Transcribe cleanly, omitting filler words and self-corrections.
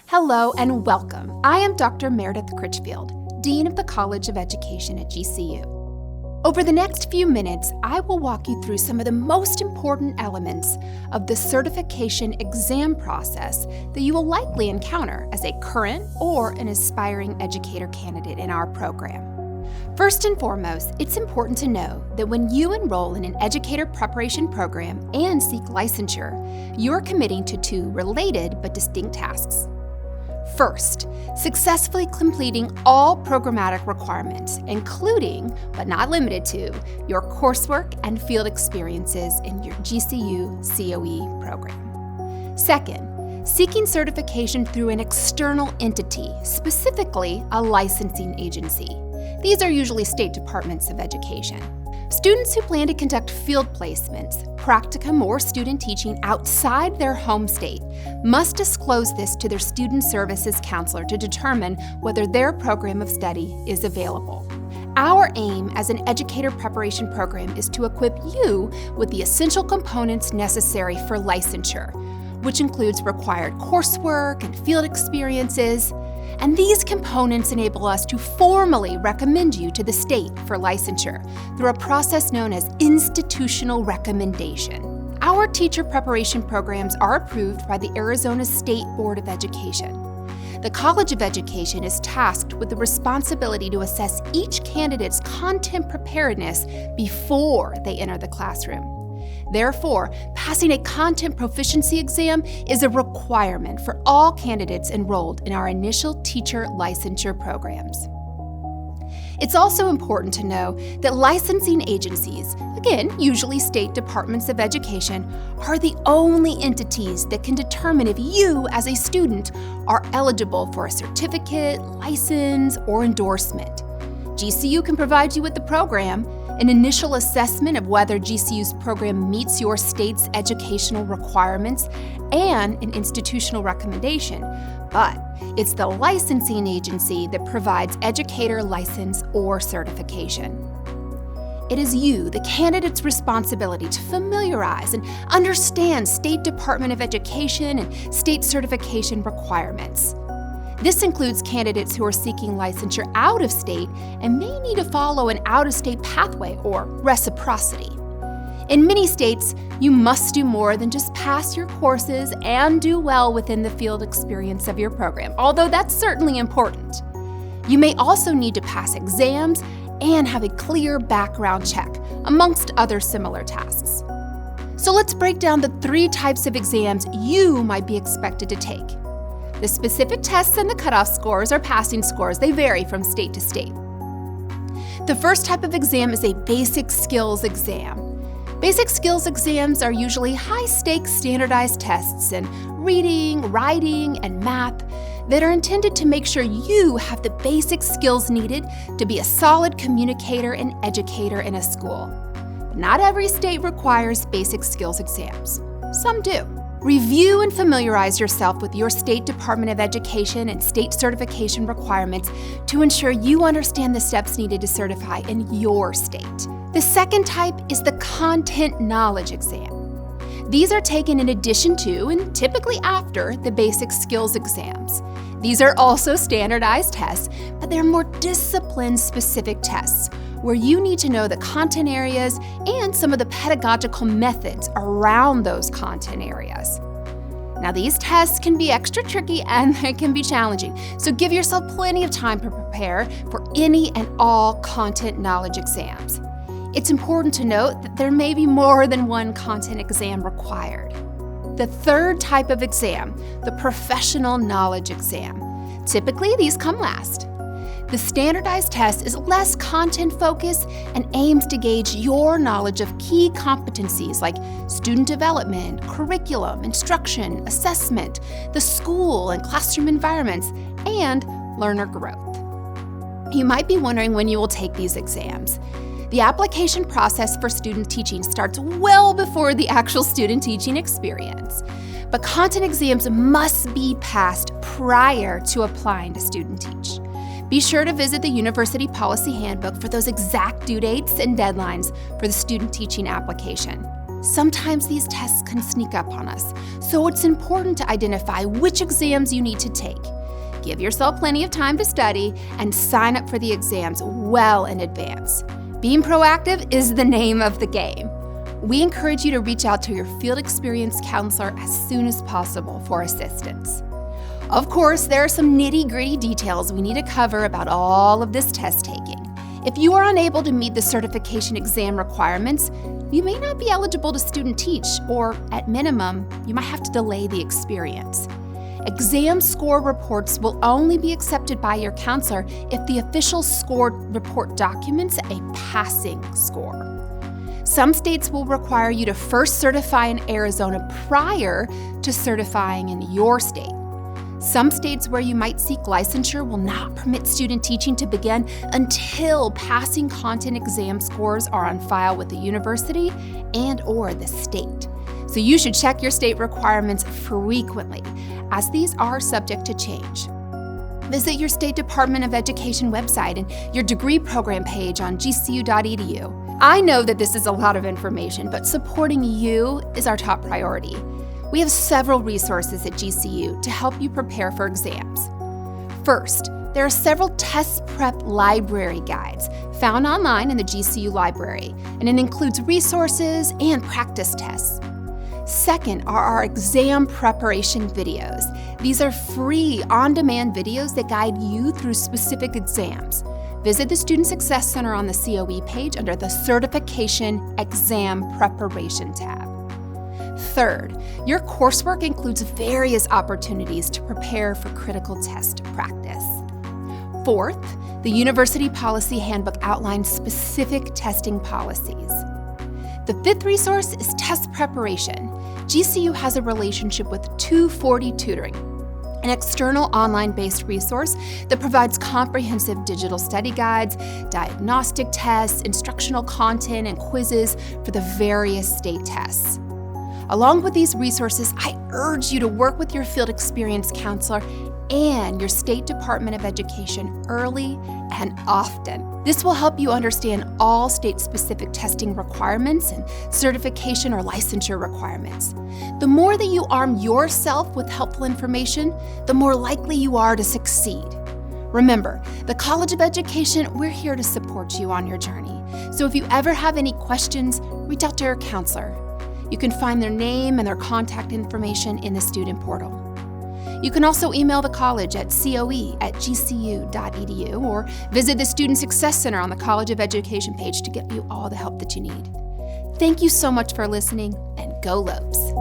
Hello and welcome. I am Dr. Meredith Critchfield, Dean of the College of Education at GCU. Over the next few minutes, I will walk you through some of the most important elements of the certification exam process that you will likely encounter as a current or an aspiring educator candidate in our program. First and foremost, it's important to know that when you enroll in an educator preparation program and seek licensure, you're committing to two related but distinct tasks. First, successfully completing all programmatic requirements, including, but not limited to, your coursework and field experiences in your GCU COE program. Second, seeking certification through an external entity, specifically a licensing agency. These are usually state departments of education. Students who plan to conduct field placements, practicum, or student teaching outside their home state must disclose this to their student services counselor to determine whether their program of study is available. Our aim as an educator preparation program is to equip you with the essential components necessary for licensure, which includes required coursework and field experiences. And these components enable us to formally recommend you to the state for licensure through a process known as institutional recommendation. Our teacher preparation programs are approved by the Arizona State Board of Education. The College of Education is tasked with the responsibility to assess each candidate's content preparedness before they enter the classroom. Therefore, passing a content proficiency exam is a requirement for all candidates enrolled in our initial teacher licensure programs. It's also important to know that licensing agencies, again, usually state departments of education, are the only entities that can determine if you, as a student, are eligible for a certificate, license, or endorsement. GCU can provide you with the program, an initial assessment of whether GCU's program meets your state's educational requirements, and an institutional recommendation. But it's the licensing agency that provides educator license or certification. It is you, the candidate's responsibility to familiarize and understand State Department of Education and state certification requirements. This includes candidates who are seeking licensure out of state and may need to follow an out-of-state pathway or reciprocity. In many states, you must do more than just pass your courses and do well within the field experience of your program, although that's certainly important. You may also need to pass exams and have a clear background check, amongst other similar tasks. So let's break down the three types of exams you might be expected to take. The specific tests and the cutoff scores or passing scores, they vary from state to state. The first type of exam is a basic skills exam. Basic skills exams are usually high-stakes standardized tests in reading, writing, and math that are intended to make sure you have the basic skills needed to be a solid communicator and educator in a school. But not every state requires basic skills exams. Some do. Review and familiarize yourself with your State Department of Education and state certification requirements to ensure you understand the steps needed to certify in your state. The second type is the content knowledge exam. These are taken in addition to and typically after the basic skills exams. These are also standardized tests, but they're more discipline-specific tests where you need to know the content areas and some of the pedagogical methods around those content areas. Now, these tests can be extra tricky and they can be challenging, so give yourself plenty of time to prepare for any and all content knowledge exams. It's important to note that there may be more than one content exam required. The third type of exam, the professional knowledge exam. Typically, these come last. The standardized test is less content-focused and aims to gauge your knowledge of key competencies like student development, curriculum, instruction, assessment, the school and classroom environments, and learner growth. You might be wondering when you will take these exams. The application process for student teaching starts well before the actual student teaching experience, but content exams must be passed prior to applying to student teach. Be sure to visit the University Policy Handbook for those exact due dates and deadlines for the student teaching application. Sometimes these tests can sneak up on us, so it's important to identify which exams you need to take. Give yourself plenty of time to study and sign up for the exams well in advance. Being proactive is the name of the game. We encourage you to reach out to your field experience counselor as soon as possible for assistance. Of course, there are some nitty-gritty details we need to cover about all of this test taking. If you are unable to meet the certification exam requirements, you may not be eligible to student teach, or at minimum, you might have to delay the experience. Exam score reports will only be accepted by your counselor if the official score report documents a passing score. Some states will require you to first certify in Arizona prior to certifying in your state. Some states where you might seek licensure will not permit student teaching to begin until passing content exam scores are on file with the university and/or the state. So you should check your state requirements frequently, as these are subject to change. Visit your State Department of Education website and your degree program page on gcu.edu. I know that this is a lot of information, but supporting you is our top priority. We have several resources at GCU to help you prepare for exams. First, there are several test prep library guides found online in the GCU library, and it includes resources and practice tests. Second are our exam preparation videos. These are free, on-demand videos that guide you through specific exams. Visit the Student Success Center on the COE page under the Certification Exam Preparation tab. Third, your coursework includes various opportunities to prepare for critical test practice. Fourth, the University Policy Handbook outlines specific testing policies. The fifth resource is test preparation. GCU has a relationship with 240 Tutoring, an external online-based resource that provides comprehensive digital study guides, diagnostic tests, instructional content, and quizzes for the various state tests. Along with these resources, I urge you to work with your field experience counselor and your State Department of Education early and often. This will help you understand all state-specific testing requirements and certification or licensure requirements. The more that you arm yourself with helpful information, the more likely you are to succeed. Remember, the College of Education, we're here to support you on your journey. So if you ever have any questions, reach out to your counselor. You can find their name and their contact information in the student portal. You can also email the college at coe@gcu.edu or visit the Student Success Center on the College of Education page to get you all the help that you need. Thank you so much for listening, and go Lobes!